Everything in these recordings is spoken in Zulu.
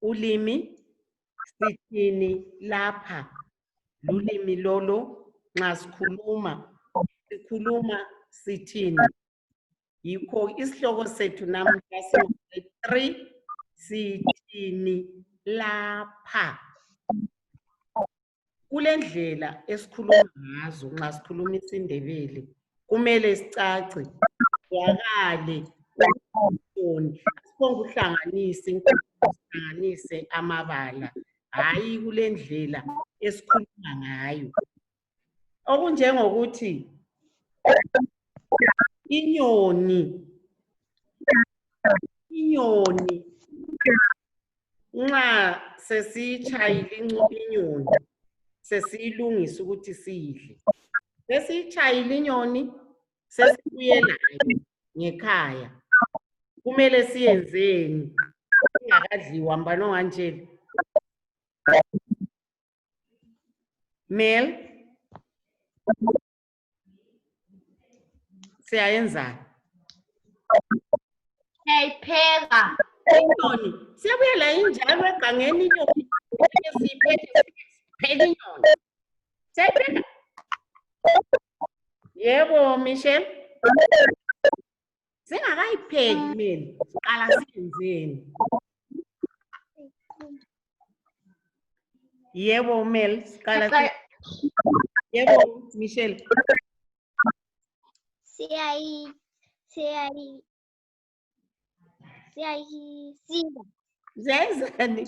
ulimi sithini lapha lulimi lolo nxa sikhuluma sithini yikho isihloko sethu namuhla singu 3 sithini lapha kulendlela esikhuluma ngazo nxa sikhuluma isiNdebele kumele sicace wakale uhlanganise amabala hayi kulendlela esikhuluma ngayo okunjengokuthi inyoni nxa sesiyitshayile inyoni sesiyilungisa ukuthi siyidle sesiyitshayile inyoni sesibuye nayo ngekhaya kumele siyenzeni ingakadliwa mbani onganjeli Mel siyayenzani Siyayipheka. inyoni siyabuyela injalo egangeni inyoni siyipheka inyoni siyayipheka yebo Michelle singakayipheki Mel siqala siyenzeni yebo Mel siqala yebo Michelle Siyayisika. ziyayizani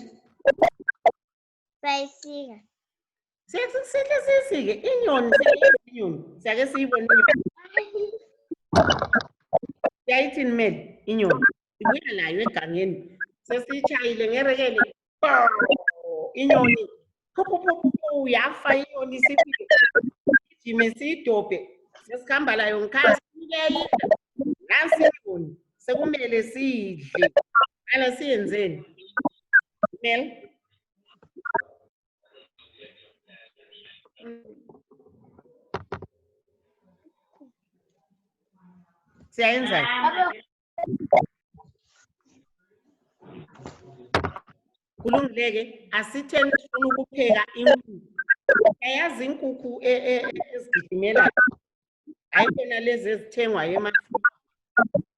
Siyayisika. sihle siyisike inyoni siyake siyibone inyoni siyayithini Mel inyoni sibuya nayo egangeni sesiyitshayile ngerekele inyoni phuphu yafa inyoni sifike ijime siyidobhe sesikhamba layo ngikhaya siyayidla nansi inyoni sekumele siyidle ala siyenzeni Mel siyayenzani kulungileke asitheni sifuna ukupheka inkukhu ayazi inkukhu ezigijimelayo hayi khona lezi ezithengwa emakhaya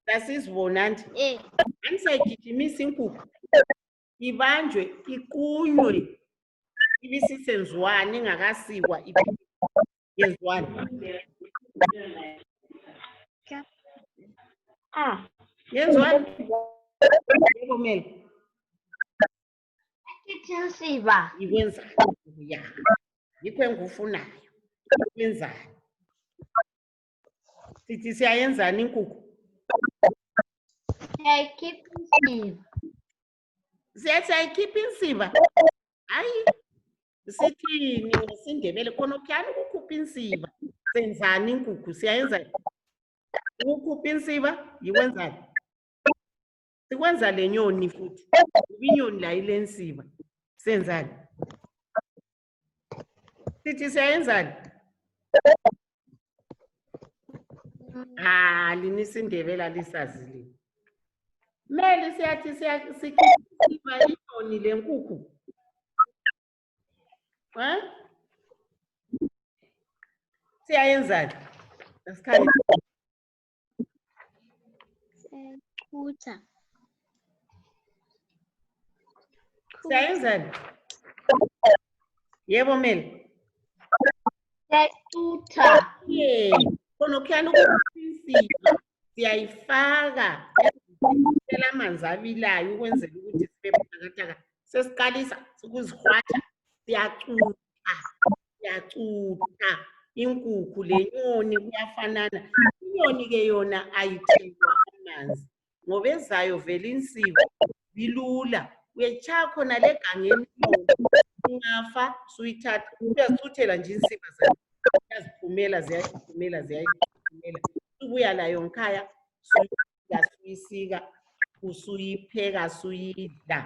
sasizibona nje anisayigijimisa inkukhu ibanjwe iqunywe ibisisenziwani ingakasikwa yenziwani yenziwani yebo Mel Ikinsiba. ikwenzani ya yikho engufunayo ikwenzani sithi siyayenzani inkukhu Siyayikhipha insiba. siyayikhipha insiba hayi sithini ngesiNdebele khona ukhuyani ukukhupha insiba senzani inkukhu siyayenza ukukhupha insiba yikwenzani sikwenza le nyoni futhi inyoni la ile nsiba senzani sithi siyayenzani lini isiNdebele alisazile Meli siyathi sikhipha inyoni le nkukhu siyayenzani asikhali Siyayixhutha. siyayenzani yebo Meli Siyayixhutha. khona ukhuyani ukukhupha insiba siyayifaka amanzi abilayo ukwenzela ukuthi sibe buthakathaka sesiqalisa ukuzihwatsha siyacutha inkukhu lenyoni kuyafanana inyoni-ke yona ayithengwa amanzi ngoba ezayo vele insiba bilula uyayitshaya khona le gangeni ungafa suyithatha uyazicuthela nje insiba zayo ziyaziphumela ubuya layo ngikhaya suyisika usuyipheka suyidla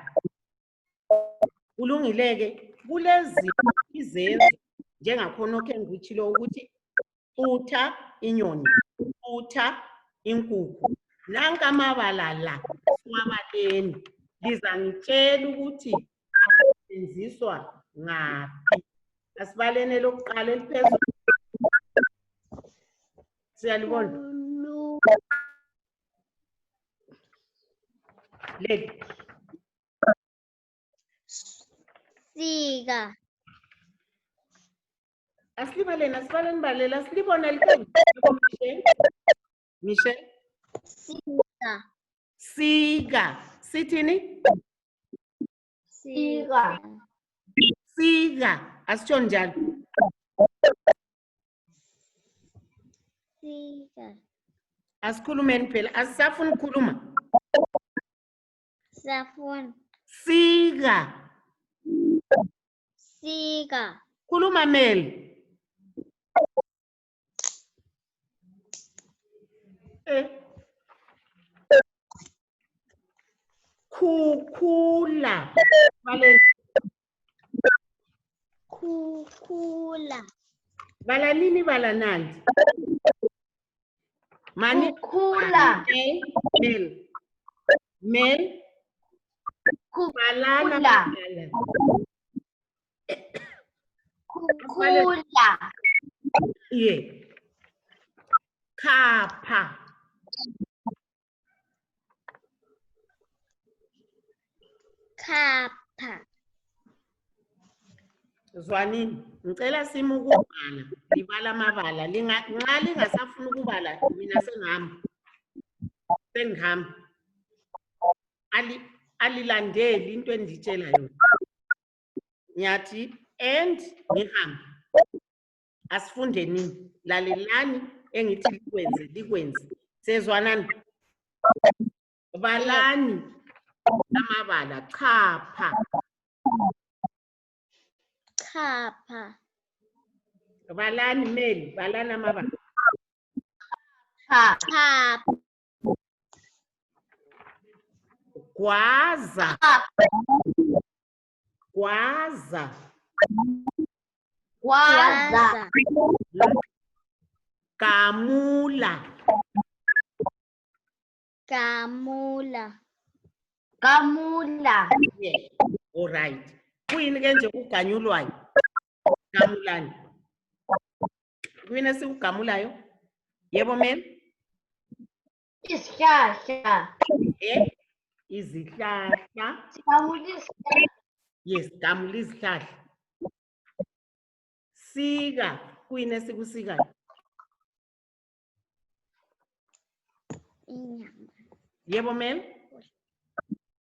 kulungileke kulezinto izenzo njengakhona okhe ngikuthilo ukuthi utha inyoni utha inkukhu nanka amabala la siwabaleni lizangitshela ukuthi asetshenziswa ngaphi. Asibaleni elokuqala eliphezulu. Siyalibona. Leli. Siga. Asibaleni balela, silibona likhulu. Michelle. Siga. Siga. Sithini? Siga. Siga. Asitsho njalo. Siga. Asikhulumeni phela. Asisafuni ukukhuluma. Safun. Siga. Siga. Khuluma Mel. Khukhula. Baleni. Khukhula. Bala nini bala nandi? Mani. Khukhula. Mel. Mel. Khukhula. Khukhula. Yeah. Khapha. Khapha. Zwanini, ngicela sima ukubhala, libala amabala. Nxa lingasafuni ukubala, mina sengihamba. Alilandeli into enditshela yona. Ngiyathi and ngihambe. Asifunde nini? Lalelani engithi likwenze. Sezwanani? Balani amabala. Chapha. Khapha. Balani Meli, balani amabala. Khapha. Gwaza. Gwaza. Gwaza. Kamula. Kamula. Yeah. All right. Kuyini ke nje uganyulwayo? Gamulani. Kuyini esikugamulayo? Yebo Mel? Isihlahla. Izihlahla. Yes, gamula izihlahla. Sika. Kuyini esikusikayo? Inyama. Yebo Mel?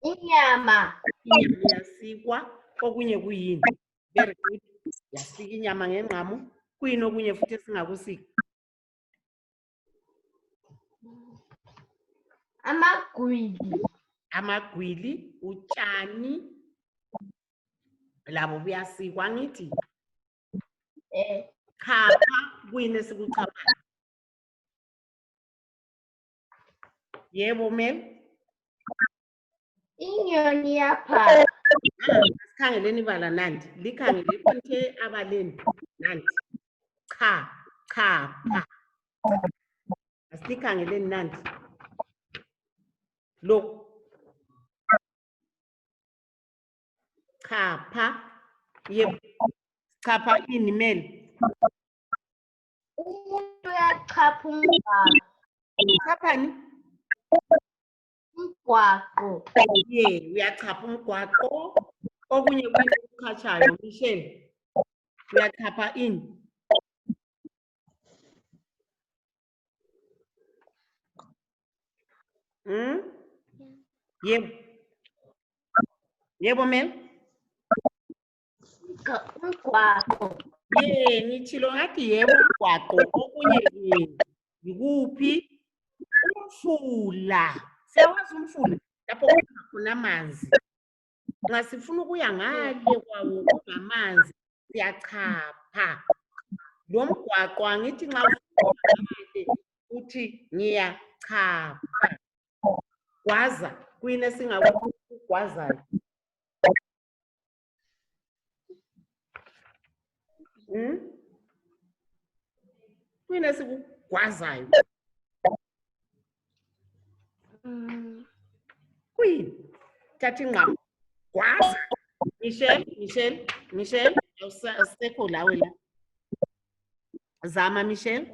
Inyama. Inyama yasikwa, okunye kuyini? Very good. Yasika inyama ngengqamu. Kuyini okunye futhi esingakusika? Amagwili, utshani. Labo buyasikwa ngithi. Khapha, kuyini esikuchaphayo? Yebo Mel? Inyoni yapha. Asikhangeleni ibala nandi. Likhangele konke abaleni nandi. Chapha. Asikhangeleni nandi. Look. Chapha. Yebo. Chapha ini Mel? Umuntu uyachapha umgwaqo. Chaphani? Umgwaqo. Yeah, uyachapha umgwaqo. Okunye ukukhatshayo, Michelle. Uyachapha ini? Yebo. Yebo Mel? Umgwaqo. Yeah, ngithilo ngathi yebo umgwaqo. Okunye yikuphi? Umfula. Siyawazi umfula lapho kukhona amanzi. Nxa sifuna ukuya ngale kwawo kunamanzi siyachapha. Lo mgwaqo angithi nxa ufuna ngale uthi ngiyachapha. Gwaza, kuyini esingakugwazayo? Kuyini esikugwazayo? Kuyini? Thatha ingqamu. Gwaza. Michelle, awusekho lawe la. Zama Michelle.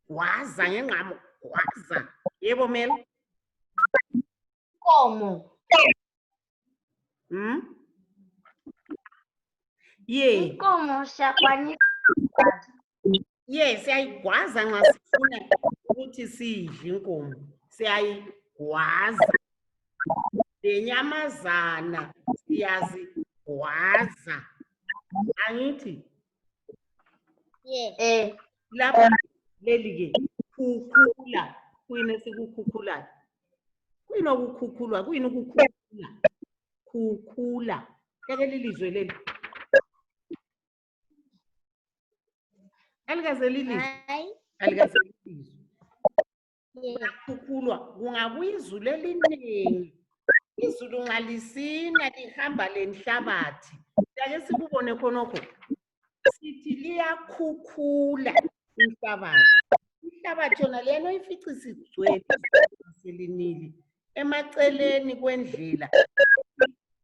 Gwaza ngengqamu. Gwaza. Yebo Mel. Inkomo. Inkomo siyakwanisa. Yes, siyayigwaza nxa sifuna ukuthi sidle inkomo. Siyayigwaza. Lenyamazana siyazigwaza. Angithi? Lapha leli ke khukhula. Kuyini esikukhukhulayo? Kuyini okukhukhulwa? Kuyini ukukhukhula? Khukhula. Leli lizwe leli. Alikaze lilizwe. Alikaze lilizwe. Kukhukhulwa kungabuya izulu eliningi. Izulu nxa lisina lihamba lenhlabathi. Siyake sikubone khonokho. Sithi liyakhukhula inhlabathi. Inhlabathi yona lena oyifica isigcwele selinile emaceleni kwendlela.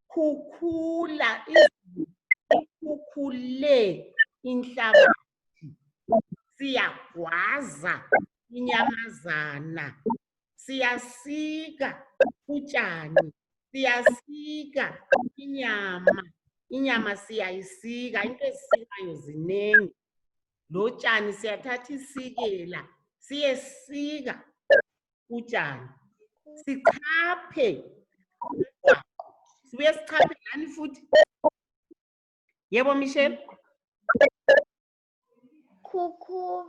Khukhula izulu. Ikhukhule inhlabathi. Siyagwaza inyamazana. Siyasika utshani. Siyasika inyama. Inyama siyayisika. Into ezisikayo zinengi. Lo tshani siyathatha isikela. Siyesika utshani. Sichaphe. Sibuye sichaphe ngani futhi? Yebo Michelle?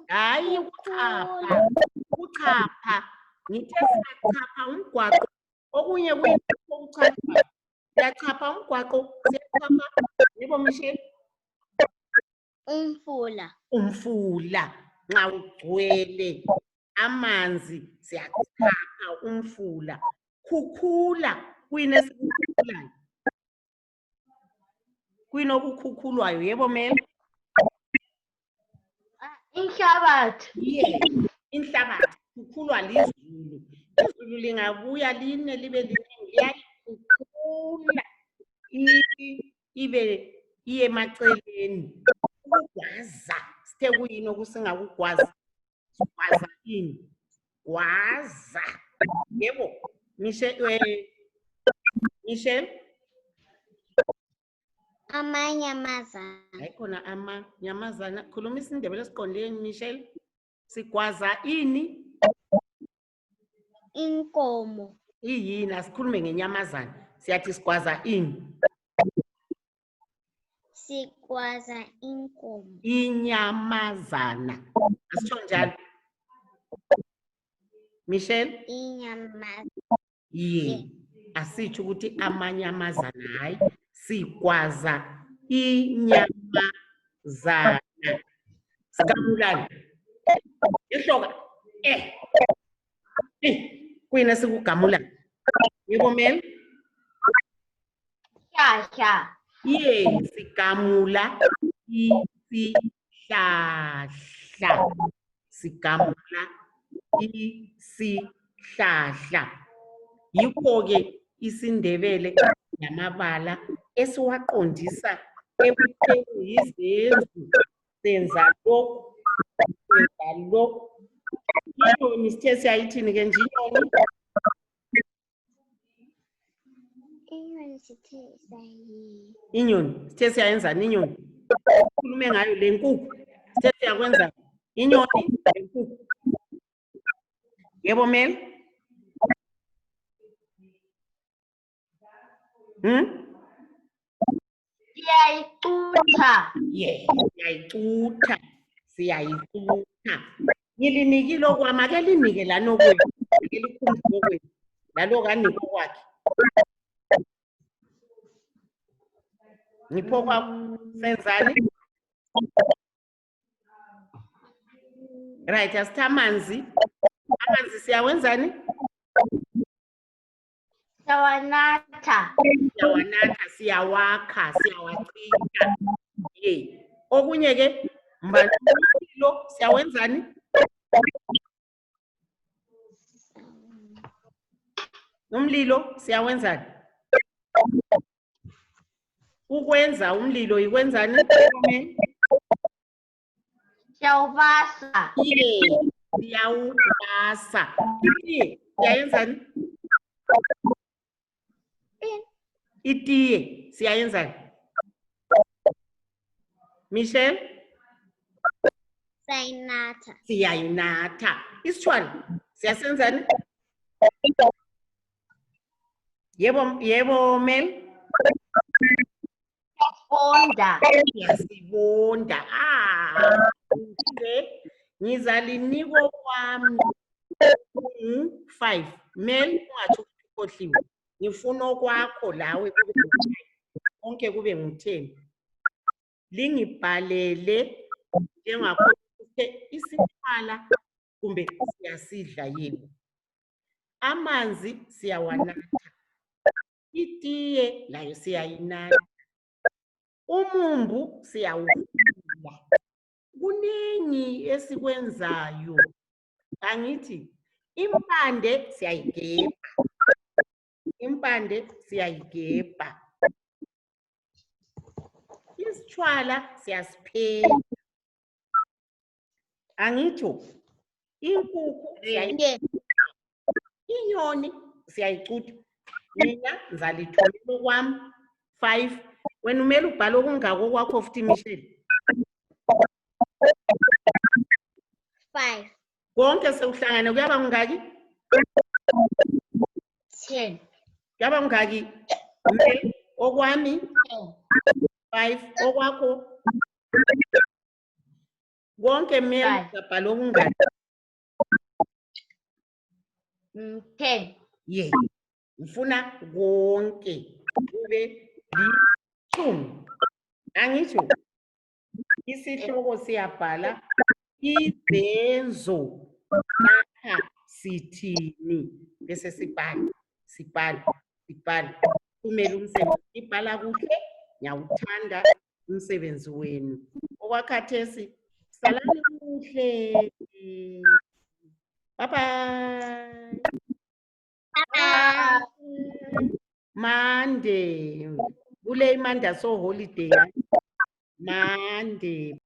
Hayi ukuchapha. Ukuchapha. Ngithe siyachapha umgwaqo. Okunye kuyinto ukuchapha. Siyachapha umgwaqo. Siyachapha. Yebo Michelle? Umfula. Nxa ugcwele amanzi siyachapha umfula. Khukhula. Kuyini esikukhukhulayo? Kuyini okukhukhulwayo? Yebo Mel? Inhlabathi. Yes, inhlabathi khukhulwa lizulu. Izulu lingabuya line libe liningi liyakhukhula ibe iye emaceleni. Ukugwaza. Sithe kuyini okusingakugwaza? Gwaza ini? Gwaza. Yebo. Michelle? Amanyamazana. Hayi khona amanyamazana. Khuluma isiNdebele esiqondileyo Michelle. Sigwaza ini? Inkomo. Iyini asikhulume ngenyamazana. Siyathi sigwaza ini? Sigwaza inkomo. Inyamazana. Asitsho njalo. Michelle? Inyamazana. Ye. Asitsho ukuthi amanyamazana hayi. Sigwaza inyamazana. Sikamulani. Ihloka. Kuyini esikugamula? Yebo Mel? Sihlahla. Yes, sigamula isihlahla. Sigamula isihlahla. Yikho-ke isiNdebele namabala esiwaqondisa ekutheni yizenzu. Senza lokhu. Senza lokhu. Inyoni sithe siyayithini ke nje inyoni? Inyoni sithe siyayenzani inyoni? Khulume ngayo le nkukhu. Sithe siyakwenza inyoni lenkukhu. Yebo Mel? Siyayicutha. Yeah, siyayicutha. Ngilinikile okwami, ake linike lana okwenu. Ake likhumbuze okwenu. Lalo kanika okwakhe. Ngipho kwakho senzani? Right, asithe amanzi. Amanzi siyawenzani? Siyawanatha. Siyawakha, siyawachitha. Ye. Okunye ke mbandilo siyawenzani? Umlilo siyawenzani? Ukwenza umlilo ikwenzani? Siyawubasa. Siyawubasa. Itiye siyayenzani? Itiye siyayenzani? Michelle? Sayinatha. Siyayinatha. Isitshwala siyasenzani? Yebo Mel? Siyasibonda. Siyasibonda. Ngizalinika kwami 5. Mel ungathi ukhohliwe. Ngifuna okwakho lawe kube konke kube ngu-10. Lingibhalele njengakho isitshwala kumbe siyasidla yini. Amanzi siyawanatha. Itiye layo siyayinatha. Umumbu siyawuvula. Kuningi esikwenzayo. Angithi impande siyayigebha. Impande siyayigebha. Isitshwala siyasipheka. Angitsho inkukhu inyoni siyayicutha. Mina ngizalitholela kwami 5. Wena umele ubhale okungako kwakho futhi Michelle. 5. Konke sekuhlangane kuyaba ngaki? 10. Kuyaba ngaki? Okwami 5. Okwakho konke Mel ubhale okungaki? 10. Yeah. Ngifuna konke kube 10. Angitsho isihloko siyabhala izenzo lapha sithini bese sibhala. Kumele umsebenzi ibhala kuhle. Ngiyawuthanda umsebenzi wenu. Okwakhathesi salani kuhle. Bye bye. Monday. Kule Monday so holiday. Monday.